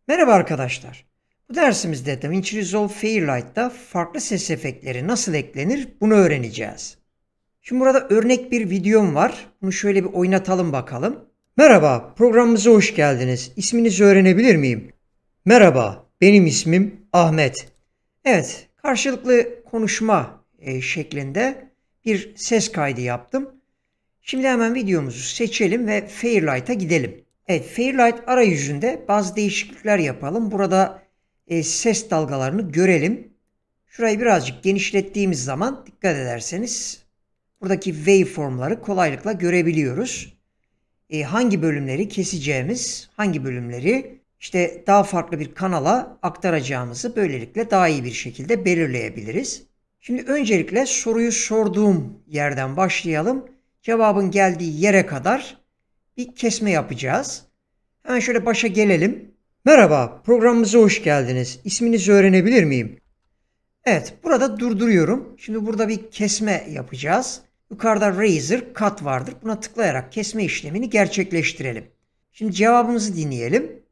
Merhaba arkadaşlar. Bu dersimizde DaVinci Resolve Fairlight'ta farklı ses efektleri nasıl eklenir bunu öğreneceğiz. Şimdi burada örnek bir videom var. Bunu şöyle bir oynatalım bakalım. Merhaba, programımıza hoş geldiniz. İsminizi öğrenebilir miyim? Merhaba, benim ismim Ahmet. Evet, karşılıklı konuşma şeklinde bir ses kaydı yaptım. Şimdi hemen videomuzu seçelim ve Fairlight'a gidelim. Evet, Fairlight arayüzünde bazı değişiklikler yapalım. Burada ses dalgalarını görelim. Şurayı birazcık genişlettiğimiz zaman dikkat ederseniz buradaki waveformları kolaylıkla görebiliyoruz. Hangi bölümleri keseceğimiz, hangi bölümleri işte daha farklı bir kanala aktaracağımızı böylelikle daha iyi bir şekilde belirleyebiliriz. Şimdi öncelikle soruyu sorduğum yerden başlayalım. Cevabın geldiği yere kadar bir kesme yapacağız. Hemen şöyle başa gelelim. Merhaba, programımıza hoş geldiniz. İsminizi öğrenebilir miyim? Evet, burada durduruyorum. Şimdi burada bir kesme yapacağız. Yukarıda Razor Cut vardır. Buna tıklayarak kesme işlemini gerçekleştirelim. Şimdi cevabımızı dinleyelim.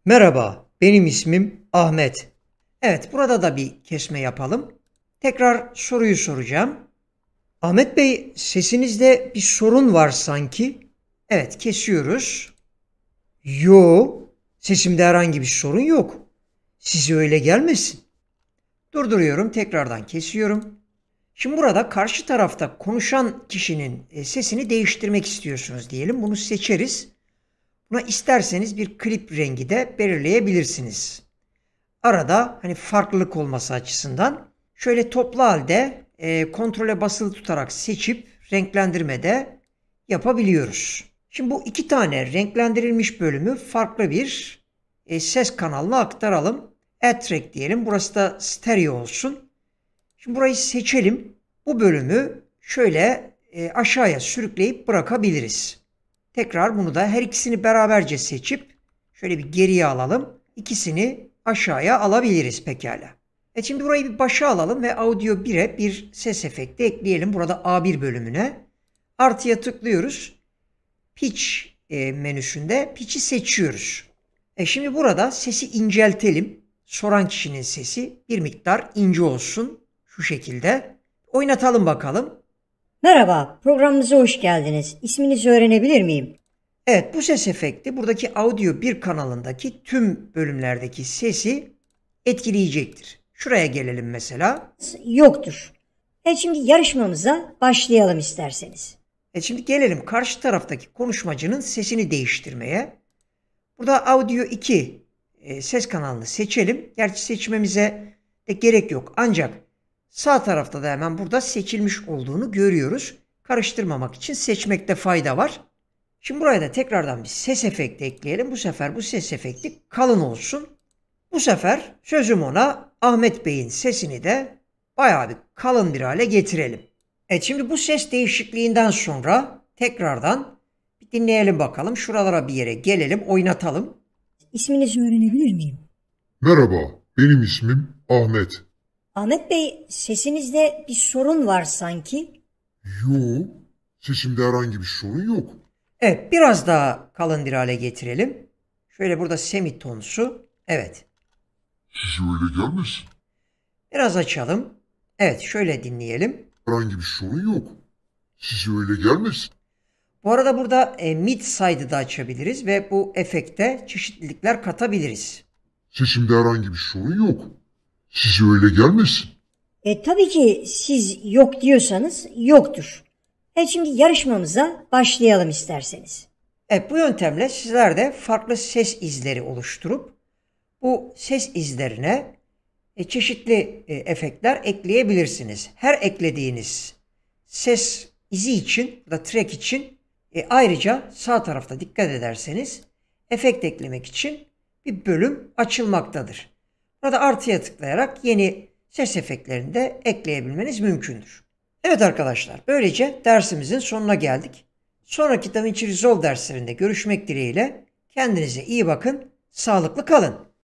Merhaba, benim ismim Ahmet. Evet, burada da bir kesme yapalım. Tekrar soruyu soracağım. Ahmet Bey, sesinizde bir sorun var sanki. Evet, kesiyoruz. Yo, sesimde herhangi bir sorun yok. Size öyle gelmesin. Durduruyorum, tekrardan kesiyorum. Şimdi burada karşı tarafta konuşan kişinin sesini değiştirmek istiyorsunuz diyelim. Bunu seçeriz. Buna isterseniz bir klip rengi de belirleyebilirsiniz. Arada hani farklılık olması açısından şöyle toplu halde kontrole basılı tutarak seçip renklendirme de yapabiliyoruz. Şimdi bu iki tane renklendirilmiş bölümü farklı bir ses kanalına aktaralım. Add track diyelim. Burası da stereo olsun. Şimdi burayı seçelim. Bu bölümü şöyle aşağıya sürükleyip bırakabiliriz. Tekrar bunu da her ikisini beraberce seçip şöyle bir geriye alalım. İkisini aşağıya alabiliriz pekala. Şimdi burayı bir başa alalım ve Audio 1'e bir ses efekti ekleyelim. Burada A1 bölümüne. Artıya tıklıyoruz. Pitch menüsünde pitch'i seçiyoruz. Şimdi burada sesi inceltelim. Soran kişinin sesi bir miktar ince olsun. Şu şekilde. Oynatalım bakalım. Merhaba, programımıza hoş geldiniz. İsminizi öğrenebilir miyim? Evet, bu ses efekti buradaki Audio 1 kanalındaki tüm bölümlerdeki sesi etkileyecektir. Şuraya gelelim mesela. Yoktur. Şimdi yarışmamıza başlayalım isterseniz. Şimdi gelelim karşı taraftaki konuşmacının sesini değiştirmeye. Burada Audio 2 ses kanalını seçelim. Gerçi seçmemize de gerek yok. Ancak sağ tarafta da hemen burada seçilmiş olduğunu görüyoruz. Karıştırmamak için seçmekte fayda var. Şimdi buraya da tekrardan bir ses efekti ekleyelim. Bu sefer bu ses efekti kalın olsun. Bu sefer sözüm ona Ahmet Bey'in sesini de bayağı bir kalın bir hale getirelim. Şimdi bu ses değişikliğinden sonra tekrardan bir dinleyelim bakalım. Şuralara bir yere gelelim, oynatalım. İsminizi öğrenebilir miyim? Merhaba, benim ismim Ahmet. Ahmet Bey, sesinizde bir sorun var sanki. Yo, sesimde herhangi bir sorun yok. Evet, biraz daha kalın bir hale getirelim. Şöyle burada semitonsu. Evet. Size öyle gelmesin. Biraz açalım. Evet, şöyle dinleyelim. Herhangi bir sorun yok. Size öyle gelmesin. Bu arada burada mid side'ı da açabiliriz ve bu efekte çeşitlilikler katabiliriz. Sesimde herhangi bir sorun yok. Size öyle gelmesin. Tabii ki siz yok diyorsanız yoktur. Şimdi yarışmamıza başlayalım isterseniz. Evet, bu yöntemle sizler de farklı ses izleri oluşturup bu ses izlerine çeşitli efektler ekleyebilirsiniz. Her eklediğiniz ses izi için ya da track için ayrıca sağ tarafta dikkat ederseniz efekt eklemek için bir bölüm açılmaktadır. Burada artıya tıklayarak yeni ses efektlerini de ekleyebilmeniz mümkündür. Evet arkadaşlar, böylece dersimizin sonuna geldik. Sonraki DaVinci Resolve derslerinde görüşmek dileğiyle kendinize iyi bakın, sağlıklı kalın.